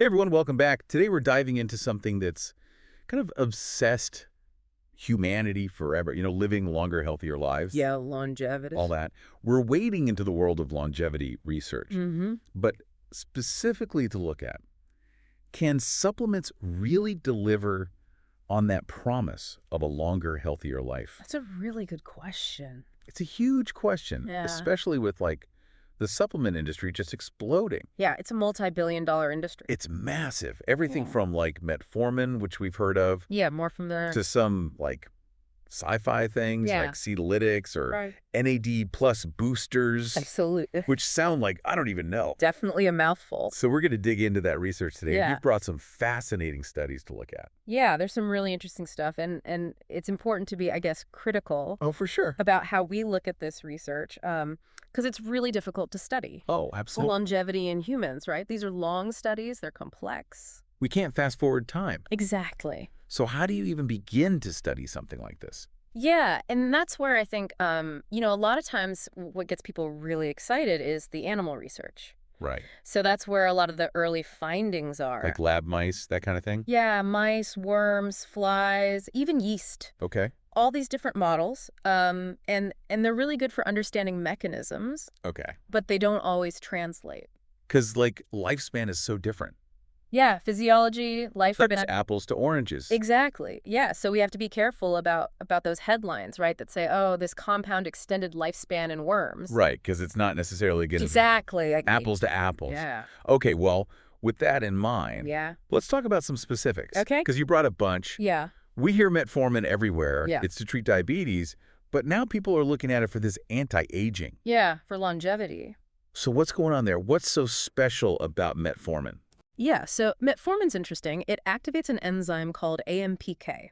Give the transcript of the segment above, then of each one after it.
Hey everyone, welcome back. Today we're diving into something that's kind of obsessed humanity forever, living longer, healthier lives, Yeah, longevity. all that. We're wading into the world of longevity research, but specifically to look at, can supplements really deliver on that promise of a longer, healthier life? That's a really good question. It's a huge question, Yeah. especially with the supplement industry just exploding. Yeah, it's a multi-billion-dollar industry. It's massive. Everything Yeah. from metformin, which we've heard of, Yeah, more from there. to some sci-fi things Yeah. like senolytics or Right. NAD plus boosters, Absolutely. which sound like I don't even know. Definitely a mouthful. So we're going to dig into that research today. Yeah. You've brought some fascinating studies to look at. Yeah, there's some really interesting stuff, and it's important to be, I guess, critical Oh, for sure. about how we look at this research, because it's really difficult to study. Oh, For absolutely. longevity in humans, right? These are long studies, they're complex. We can't fast forward time. Exactly. So how do you even begin to study something like this? Yeah, and that's where I think, a lot of times what gets people really excited is the animal research. Right. So that's where a lot of the early findings are. Like lab mice, that kind of thing? Yeah, mice, worms, flies, even yeast. Okay. All these different models, and they're really good for understanding mechanisms, Okay. but they don't always translate. Because lifespan is so different. Yeah, physiology, That's lifespan. apples to oranges. Exactly. Yeah, so we have to be careful about those headlines, right? That say, "Oh, this compound extended lifespan in worms." Right, because it's not necessarily going to be Exactly. apples to apples. Yeah. Okay, well, with that in mind, Yeah. let's talk about some specifics. Okay. Because you brought a bunch. Yeah. We hear metformin everywhere. Yeah. It's to treat diabetes, but now people are looking at it for this anti-aging. Yeah, for longevity. So what's going on there? What's so special about metformin? Yeah, so metformin's interesting. It activates an enzyme called AMPK.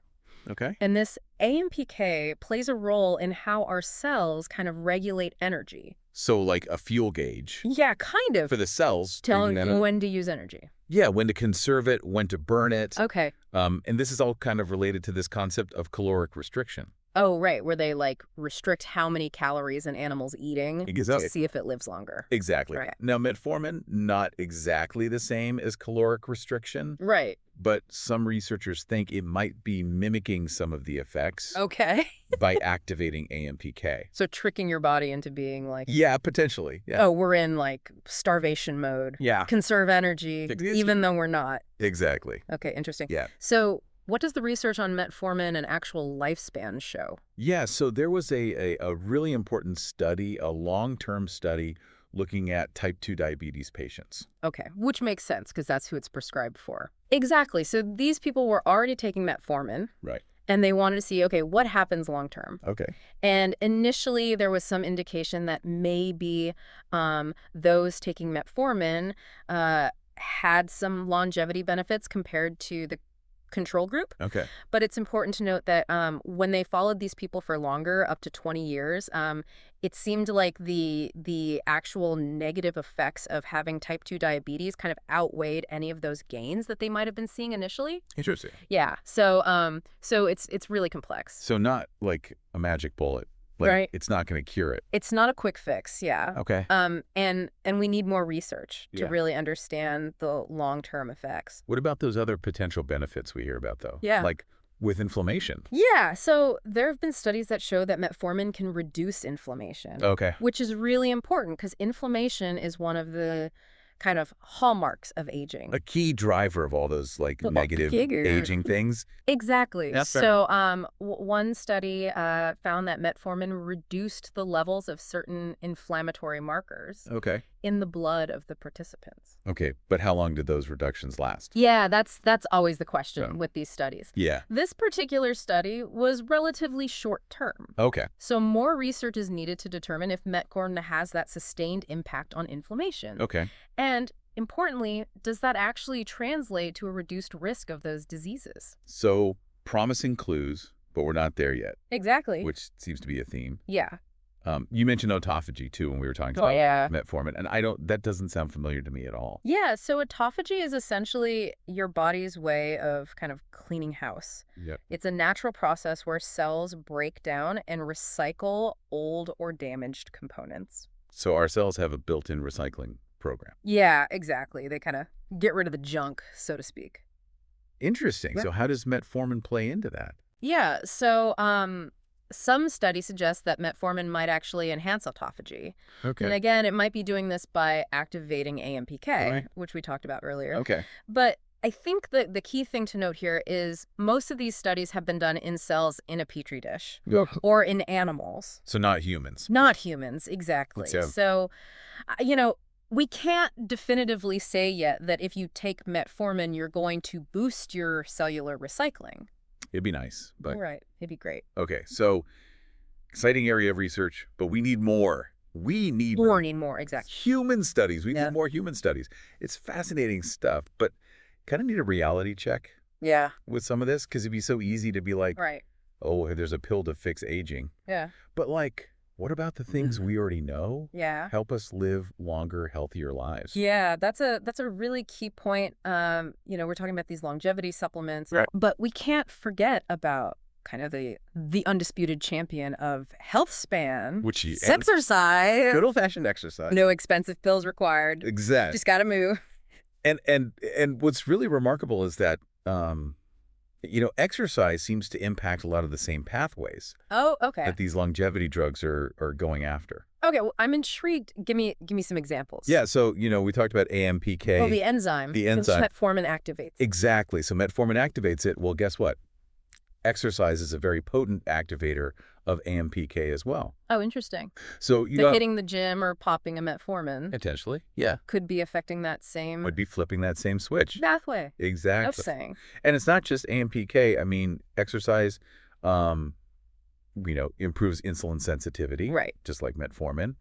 Okay. And this AMPK plays a role in how our cells kind of regulate energy. So like a fuel gauge Yeah, kind of. for the cells. Telling bringing that you up. when to use energy. Yeah, when to conserve it, when to burn it. Okay. And this is all kind of related to this concept of caloric restriction. Oh, right, where they restrict how many calories an animal's eating Exactly. to see if it lives longer. Exactly. Right. Now, metformin, not exactly the same as caloric restriction, Right. but some researchers think it might be mimicking some of the effects Okay. by activating AMPK. So tricking your body into being Yeah, potentially. Yeah. oh, we're in starvation mode. Yeah. Conserve energy, It's- even though we're not. Exactly. Okay, interesting. Yeah. So what does the research on metformin and actual lifespan show? Yeah, so there was a really important study, a long-term study, looking at type 2 diabetes patients. Okay, which makes sense because that's who it's prescribed for. Exactly. So these people were already taking metformin, Right. and they wanted to see, okay, what happens long term? Okay. And initially, there was some indication that maybe those taking metformin had some longevity benefits compared to the control group. Okay. But it's important to note that when they followed these people for longer, up to 20 years, it seemed like the actual negative effects of having type 2 diabetes kind of outweighed any of those gains that they might have been seeing initially. Interesting. Yeah. So it's really complex. So not like a magic bullet. Right. It's not going to cure it. It's not a quick fix, yeah. Okay. And we need more research to Yeah. really understand the long-term effects. What about those other potential benefits we hear about, though? Yeah. Like with inflammation. Yeah, so there have been studies that show that metformin can reduce inflammation. Okay. Which is really important because inflammation is one of the kind of hallmarks of aging. A key driver of all those negative figure. aging things. Exactly. That's fair. So one study found that metformin reduced the levels of certain inflammatory markers Okay. in the blood of the participants. Okay, but how long did those reductions last? Yeah, that's always the question Yeah. with these studies. Yeah. This particular study was relatively short term. Okay. So more research is needed to determine if metformin has that sustained impact on inflammation. Okay. And importantly, does that actually translate to a reduced risk of those diseases? So promising clues, but we're not there yet, Exactly. which seems to be a theme. Yeah. You mentioned autophagy too when we were talking Oh, about yeah. metformin, and that doesn't sound familiar to me at all. Yeah, so autophagy is essentially your body's way of kind of cleaning house. Yep. It's a natural process where cells break down and recycle old or damaged components. So our cells have a built-in recycling program. Yeah, exactly. They kind of get rid of the junk, so to speak. Interesting. Yeah. So how does metformin play into that? Yeah, so some studies suggest that metformin might actually enhance autophagy. And Okay. again, it might be doing this by activating AMPK, Right. which we talked about earlier. Okay. But I think that the key thing to note here is most of these studies have been done in cells in a petri dish or in animals. So not humans. Not humans, exactly. Yeah. So, we can't definitively say yet that if you take metformin, you're going to boost your cellular recycling. It'd be nice, but Right. It'd be great. okay. So exciting area of research, but we need more. We need Need more, exactly. human studies. We Yeah. need more human studies. It's fascinating stuff, but kind of need a reality check Yeah. with some of this because it'd be so easy to be like, Right. oh, there's a pill to fix aging. Yeah. But like, what about the things we already know Yeah. help us live longer, healthier lives? Yeah, that's a really key point. We're talking about these longevity supplements, Right. but we can't forget about kind of the undisputed champion of healthspan, Which you, exercise. Good old-fashioned exercise. No expensive pills required. exactly. Just gotta move. And what's really remarkable is that exercise seems to impact a lot of the same pathways Oh, okay. that these longevity drugs are going after. Okay, well, I'm intrigued. Give me some examples. Yeah, so we talked about AMPK. Oh, the enzyme. The enzyme. Which metformin activates. Exactly. So metformin activates it. Well, guess what? Exercise is a very potent activator of AMPK as well. Oh, interesting. So So hitting the gym or popping a metformin potentially, yeah, could be affecting that same would be flipping that same switch. pathway. Exactly. That's saying. And it's not just AMPK. I mean, exercise, improves insulin sensitivity, Right. just like metformin,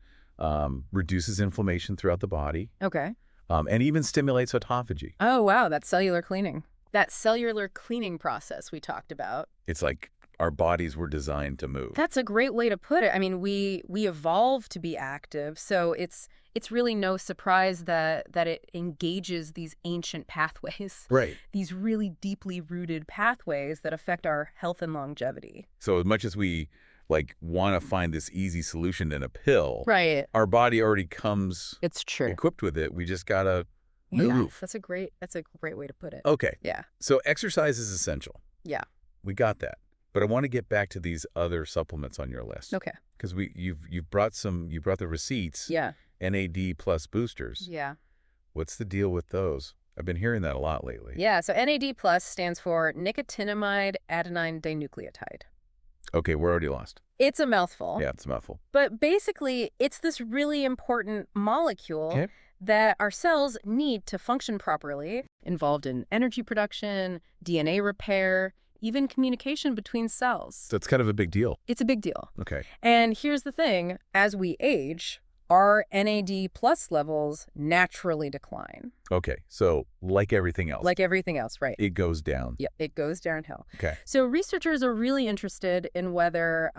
reduces inflammation throughout the body, Okay. and even stimulates autophagy. Oh, wow. That's cellular cleaning. That cellular cleaning process we talked about. It's like our bodies were designed to move. That's a great way to put it. I mean, we evolved to be active, so it's really no surprise that it engages these ancient pathways. Right. These really deeply rooted pathways that affect our health and longevity. So as much as we want to find this easy solution in a pill, Right. our body already comes It's true. equipped with it. We just gotta Yeah, move. that's a great way to put it. Okay. Yeah. So exercise is essential. Yeah. We got that. But I want to get back to these other supplements on your list. Okay. Because you brought the receipts. Yeah. NAD plus boosters. Yeah. What's the deal with those? I've been hearing that a lot lately. Yeah. So NAD plus stands for nicotinamide adenine dinucleotide. Okay, we're already lost. It's a mouthful. Yeah, it's a mouthful. But basically, it's this really important molecule Okay. that our cells need to function properly, involved in energy production, DNA repair, even communication between cells. So it's kind of a big deal. It's a big deal. Okay. And here's the thing, as we age, our NAD plus levels naturally decline. Okay. So like everything else. Like everything else, right? it goes down. Yep, it goes downhill. Okay. So researchers are really interested in whether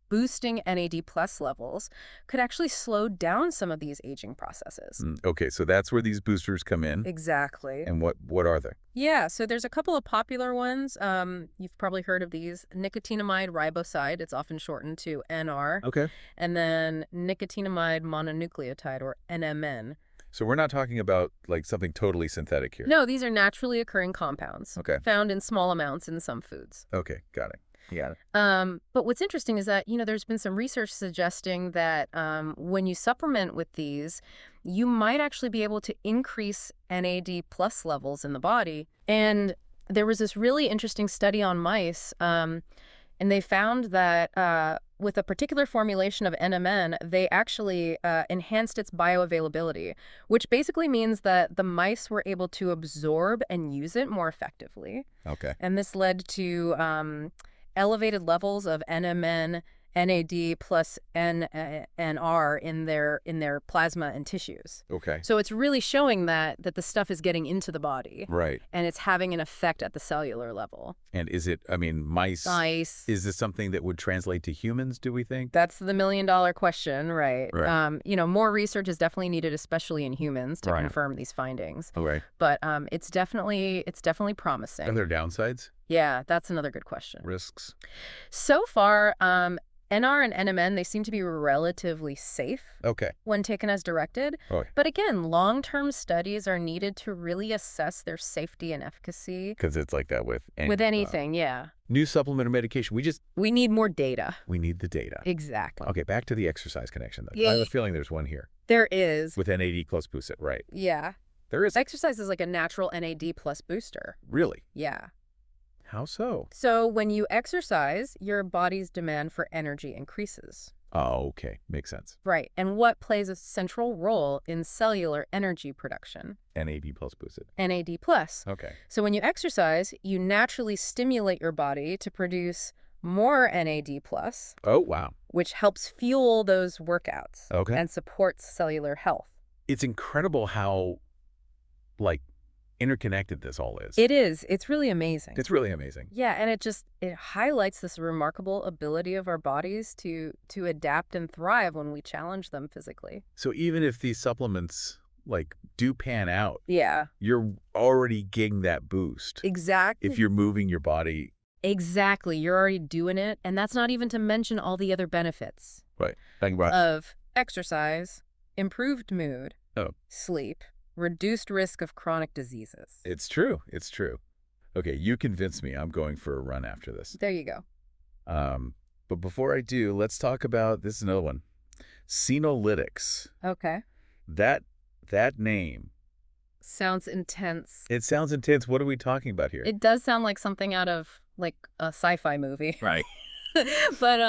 boosting NAD plus levels could actually slow down some of these aging processes. Okay, so that's where these boosters come in. Exactly. And what are they? Yeah, so there's a couple of popular ones. You've probably heard of these. Nicotinamide riboside, it's often shortened to NR. Okay. And then nicotinamide mononucleotide, or NMN. So we're not talking about something totally synthetic here. No, these are naturally occurring compounds. Okay. Found in small amounts in some foods. Okay, got it. Yeah. But what's interesting is that, there's been some research suggesting that when you supplement with these, you might actually be able to increase NAD plus levels in the body. And there was this really interesting study on mice, and they found that with a particular formulation of NMN, they actually enhanced its bioavailability, which basically means that the mice were able to absorb and use it more effectively. Okay. And this led to elevated levels of NMN, NAD plus NR in their plasma and tissues. Okay. So it's really showing that the stuff is getting into the body. Right. And it's having an effect at the cellular level. And is it, mice, Nice. is this something that would translate to humans, do we think? That's the million-dollar question, right? Right. More research is definitely needed, especially in humans, to Right. confirm these findings. Oh, right. But it's definitely promising. Are there downsides? Yeah, that's another good question. Risks? So far, NR and NMN, they seem to be relatively safe Okay. when taken as directed. Okay. But again, long-term studies are needed to really assess their safety and efficacy. Because it's like that with Anything, yeah. new supplement or medication. We need more data. We need the data. Exactly. Okay, back to the exercise connection, though. Yeah. I have a feeling there's one here. There is. With NAD plus boost, right? Yeah. There is. Exercise is like a natural NAD plus booster. Really? Yeah. How so? So when you exercise, your body's demand for energy increases. Oh, okay. Makes sense. Right. And what plays a central role in cellular energy production? NAD plus boosted. NAD plus. Okay. So when you exercise, you naturally stimulate your body to produce more NAD plus, Oh, wow. which helps fuel those workouts Okay. and supports cellular health. It's incredible how, like, interconnected this all is. It is. It's really amazing. It's really amazing. Yeah, and it highlights this remarkable ability of our bodies to adapt and thrive when we challenge them physically. So even if these supplements, like, do pan out, Yeah, you're already getting that boost. exactly. If you're moving your body. Exactly. You're already doing it. And that's not even to mention all the other benefits Right. Talking about. of exercise, improved mood, Oh. sleep, reduced risk of chronic diseases. It's true. It's true. Okay, you convinced me. I'm going for a run after this. There you go. But before I do, let's talk about, this is another one. Senolytics. Okay. That name. Sounds intense. It sounds intense. What are we talking about here? It does sound like something out of like a sci-fi movie. Right. But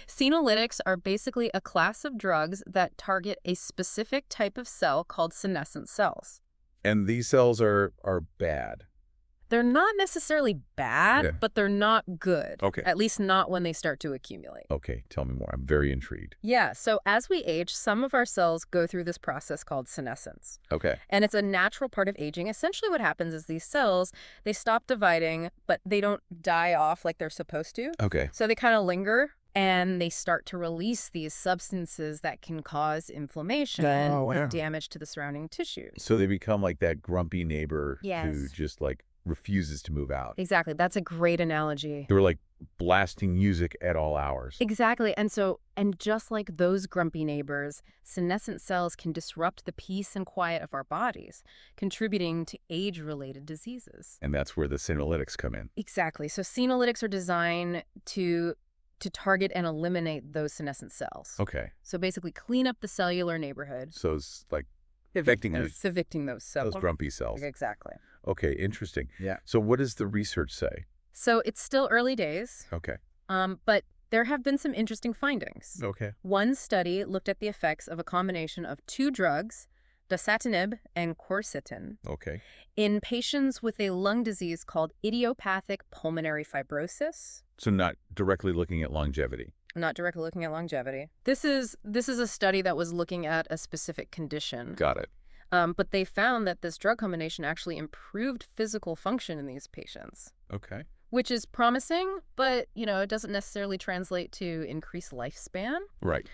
senolytics are basically a class of drugs that target a specific type of cell called senescent cells. And these cells are bad. They're not necessarily bad, Yeah. but they're not good. Okay. At least not when they start to accumulate. Okay, tell me more. I'm very intrigued. Yeah, so as we age, some of our cells go through this process called senescence. Okay. And it's a natural part of aging. Essentially what happens is these cells, they stop dividing, but they don't die off like they're supposed to. Okay. So they kind of linger, and they start to release these substances that can cause inflammation and damage to the surrounding tissues. So they become like that grumpy neighbor who Yes. just like refuses to move out. Exactly. That's a great analogy. They were like blasting music at all hours. Exactly. And just like those grumpy neighbors, senescent cells can disrupt the peace and quiet of our bodies, contributing to age-related diseases. And that's where the senolytics come in. Exactly. So senolytics are designed to target and eliminate those senescent cells. Okay. So basically clean up the cellular neighborhood. So it's like evicting Evicting those cells. those grumpy cells. Exactly. Okay, interesting. Yeah. So what does the research say? So it's still early days, Okay. but there have been some interesting findings. Okay. One study looked at the effects of a combination of two drugs, dasatinib and quercetin, Okay. in patients with a lung disease called idiopathic pulmonary fibrosis. So not directly looking at longevity. Not directly looking at longevity. This is a study that was looking at a specific condition. Got it. But they found that this drug combination actually improved physical function in these patients, Okay. which is promising, but, it doesn't necessarily translate to increased lifespan. Right.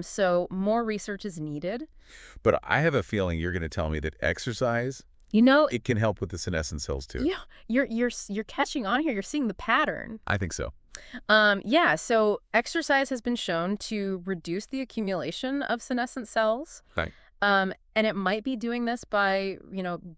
So more research is needed. But I have a feeling you're going to tell me that exercise, it can help with the senescent cells too. Yeah, you're catching on here. You're seeing the pattern. I think so. So exercise has been shown to reduce the accumulation of senescent cells. Right. And it might be doing this by,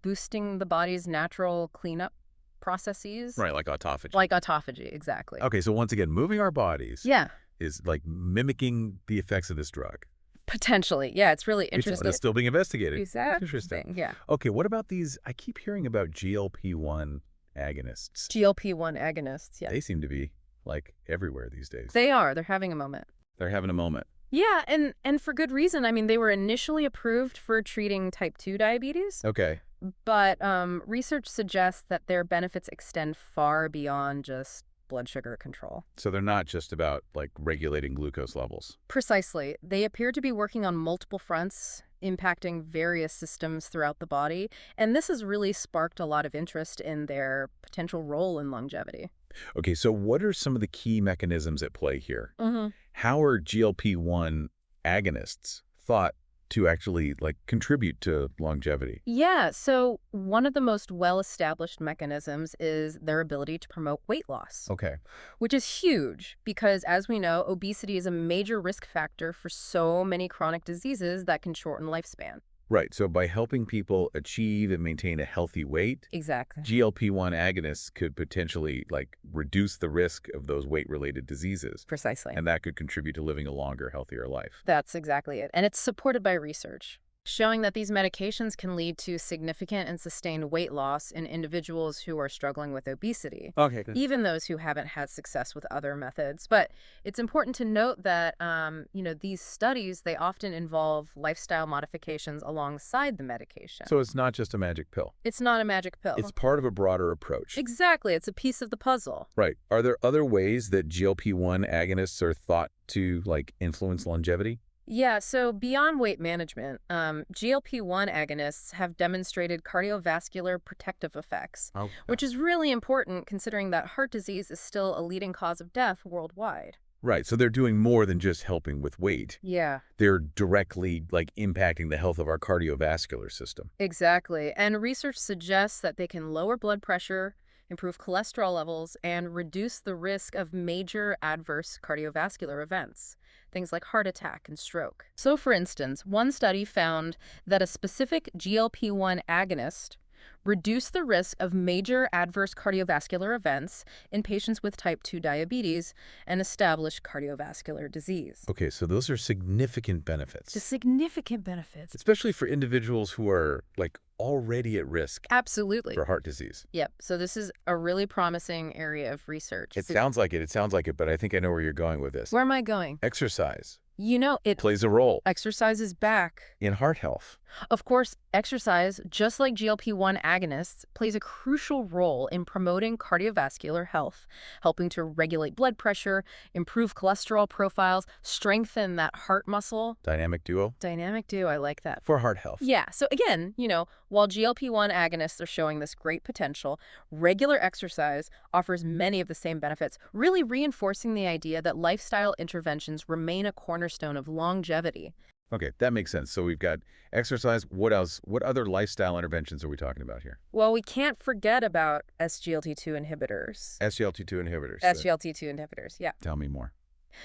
boosting the body's natural cleanup processes. Right, like autophagy. Like autophagy, exactly. Okay, so once again, moving our bodies Yeah, is like mimicking the effects of this drug. potentially. Yeah, it's really interesting. It's still being investigated. Exactly. Interesting. Yeah. Okay, what about these? I keep hearing about GLP-1 agonists. GLP-1 agonists, yeah. They seem to be like everywhere these days. They are. They're having a moment. They're having a moment. Yeah, and for good reason. I mean, they were initially approved for treating type 2 diabetes, Okay. but research suggests that their benefits extend far beyond just blood sugar control. So they're not just about like regulating glucose levels. Precisely. They appear to be working on multiple fronts, impacting various systems throughout the body, and this has really sparked a lot of interest in their potential role in longevity. Okay, so what are some of the key mechanisms at play here? Mm-hmm. How are GLP-1 agonists thought to actually, like, contribute to longevity? Yeah, so one of the most well-established mechanisms is their ability to promote weight loss, Okay. which is huge because, as we know, obesity is a major risk factor for so many chronic diseases that can shorten lifespan. Right. So by helping people achieve and maintain a healthy weight, Exactly. GLP-1 agonists could potentially, like, reduce the risk of those weight-related diseases. Precisely. And that could contribute to living a longer, healthier life. That's exactly it. And it's supported by research, showing that these medications can lead to significant and sustained weight loss in individuals who are struggling with obesity, Okay, good. even those who haven't had success with other methods. But it's important to note that, these studies, they often involve lifestyle modifications alongside the medication. So it's not just a magic pill. It's not a magic pill. It's part of a broader approach. Exactly. It's a piece of the puzzle. Right. Are there other ways that GLP-1 agonists are thought to, like, influence longevity? Yeah, so beyond weight management, GLP-1 agonists have demonstrated cardiovascular protective effects, Oh, which is really important considering that heart disease is still a leading cause of death worldwide. right. So they're doing more than just helping with weight. Yeah, They're directly, like, impacting the health of our cardiovascular system. exactly. And research suggests that they can lower blood pressure, improve cholesterol levels, and reduce the risk of major adverse cardiovascular events, things like heart attack and stroke. So, for instance, one study found that a specific GLP-1 agonist reduced the risk of major adverse cardiovascular events in patients with type 2 diabetes and established cardiovascular disease. Okay, so those are significant benefits, Just significant benefits. especially for individuals who are, like, already at risk Absolutely. for heart disease. Yep. So this is a really promising area of research. It sounds like it, but I think I know where you're going with this. Where am I going? Exercise It plays a role exercise is back. in heart health. Of course, exercise, just like GLP-1 agonists, plays a crucial role in promoting cardiovascular health, helping to regulate blood pressure, improve cholesterol profiles, strengthen that heart muscle. Dynamic duo Dynamic duo, I like that. for heart health. Yeah, so again, while GLP-1 agonists are showing this great potential, regular exercise offers many of the same benefits, really reinforcing the idea that lifestyle interventions remain a cornerstone of longevity. Okay, that makes sense. So we've got exercise. What else? What other lifestyle interventions are we talking about here? Well, we can't forget about SGLT2 inhibitors. SGLT2 inhibitors. SGLT2 inhibitors, yeah. Tell me more.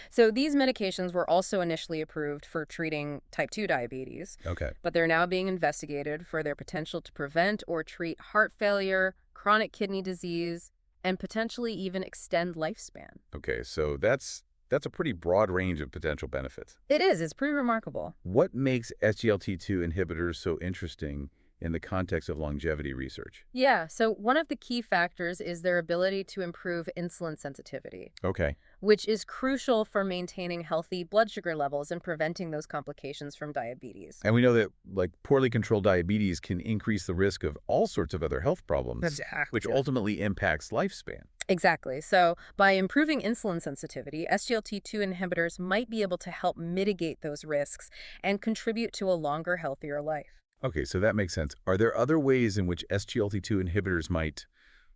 So these medications were also initially approved for treating type 2 diabetes, Okay. but they're now being investigated for their potential to prevent or treat heart failure, chronic kidney disease, and potentially even extend lifespan. Okay, so that's a pretty broad range of potential benefits. It is. It's pretty remarkable. What makes SGLT2 inhibitors so interesting in the context of longevity research? Yeah, so one of the key factors is their ability to improve insulin sensitivity, Okay. which is crucial for maintaining healthy blood sugar levels and preventing those complications from diabetes. And we know that, like, poorly controlled diabetes can increase the risk of all sorts of other health problems, which ultimately impacts lifespan. Exactly. So by improving insulin sensitivity, SGLT2 inhibitors might be able to help mitigate those risks and contribute to a longer, healthier life. Okay, so that makes sense. Are there other ways in which SGLT2 inhibitors might,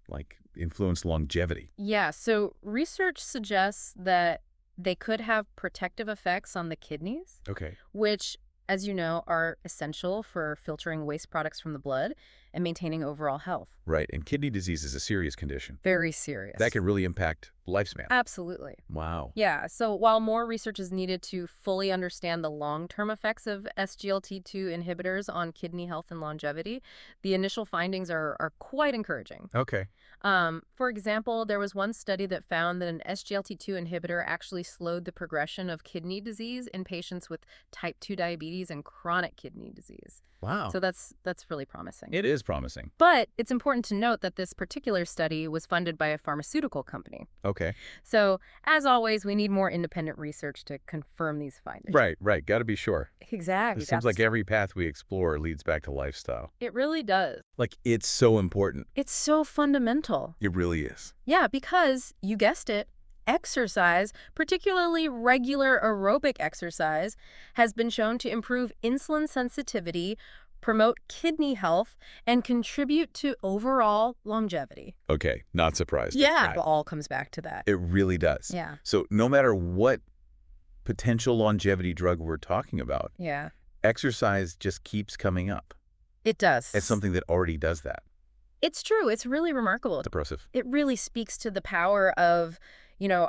like, influence longevity? Yeah, so research suggests that they could have protective effects on the kidneys, Okay. which, as you know, are essential for filtering waste products from the blood and maintaining overall health. Right, and kidney disease is a serious condition. Very serious. That can really impact lifespan. Absolutely. Wow. Yeah, so while more research is needed to fully understand the long-term effects of SGLT2 inhibitors on kidney health and longevity, the initial findings are quite encouraging. Okay. For example, there was one study that found that an SGLT2 inhibitor actually slowed the progression of kidney disease in patients with type 2 diabetes and chronic kidney disease. Wow. So that's really promising. It is promising. But it's important to note that this particular study was funded by a pharmaceutical company. Okay. So, as always, we need more independent research to confirm these findings. Right. Got to be sure. Exactly. It seems like every path we explore leads back to lifestyle. It really does. Like, it's so important. It's so fundamental. It really is. Yeah, because, you guessed it, exercise, particularly regular aerobic exercise, has been shown to improve insulin sensitivity, promote kidney health, and contribute to overall longevity. Okay, not surprised. Yeah, it all comes back to that. It really does. Yeah. So no matter what potential longevity drug we're talking about, Yeah. exercise just keeps coming up It does. as something that already does that. It's true. It's really remarkable. It's impressive. It really speaks to the power of,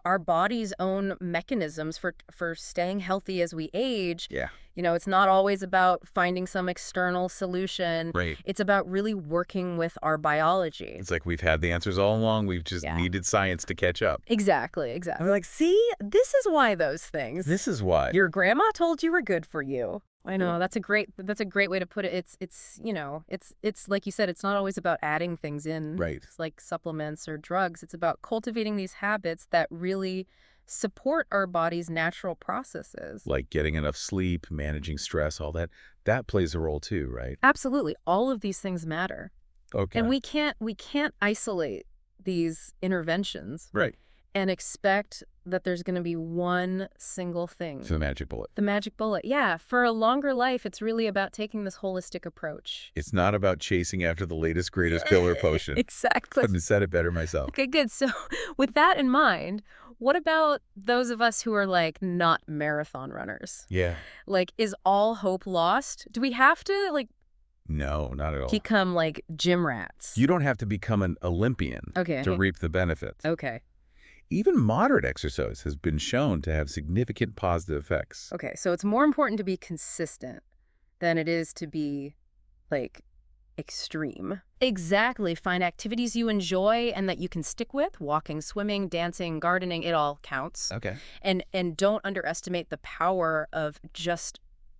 our body's own mechanisms for staying healthy as we age. Yeah. It's not always about finding some external solution. Right. It's about really working with our biology. It's like we've had the answers all along. We've just needed science to catch up. Exactly. We're like, see, this is why those things. This is why. Your grandma told you were good for you. I know, that's a great way to put it. It's like you said, it's not always about adding things in. Right. It's like supplements or drugs. It's about cultivating these habits that really support our body's natural processes. Like getting enough sleep, managing stress, all that. That plays a role too, right? Absolutely. All of these things matter. Okay. And we can't isolate these interventions. Right. And expect that there's going to be one single thing. It's the magic bullet. The magic bullet. Yeah. For a longer life, it's really about taking this holistic approach. It's not about chasing after the latest, greatest pill or potion. Exactly. Couldn't have said it better myself. Okay, good. So with that in mind, what about those of us who are not marathon runners? Yeah. Is all hope lost? Do we have to No, not at all. become gym rats? You don't have to become an Olympian Okay. to reap the benefits. Okay. Even moderate exercise has been shown to have significant positive effects. Okay. So it's more important to be consistent than it is to be extreme. Exactly. Find activities you enjoy and that you can stick with. Walking, swimming, dancing, gardening, it all counts. Okay. And don't underestimate the power of just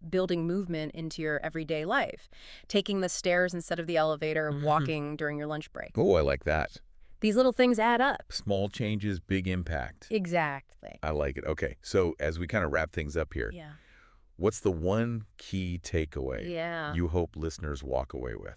building movement into your everyday life. Taking the stairs instead of the elevator, walking during your lunch break. Oh, I like that. These little things add up. Small changes, big impact. Exactly. I like it. Okay, so as we kind of wrap things up here, Yeah. what's the one key takeaway Yeah. you hope listeners walk away with?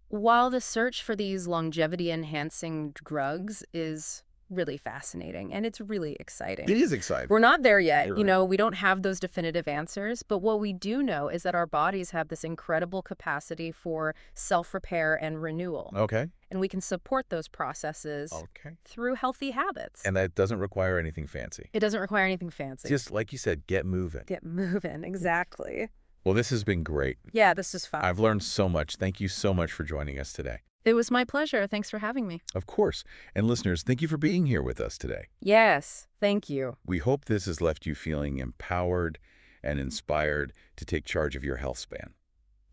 While the search for these longevity-enhancing drugs is really fascinating and it's really exciting. It is exciting. We're not there yet. You're right. We don't have those definitive answers, but what we do know is that our bodies have this incredible capacity for self-repair and renewal. Okay. And we can support those processes Okay. through healthy habits. And that doesn't require anything fancy. It doesn't require anything fancy. Just like you said, get moving. Get moving. Exactly. Well, this has been great. Yeah, this is fun. I've learned so much. Thank you so much for joining us today. It was my pleasure. Thanks for having me. Of course. And listeners, thank you for being here with us today. Yes, thank you. We hope this has left you feeling empowered and inspired to take charge of your health span.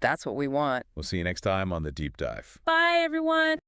That's what we want. We'll see you next time on The Deep Dive. Bye, everyone.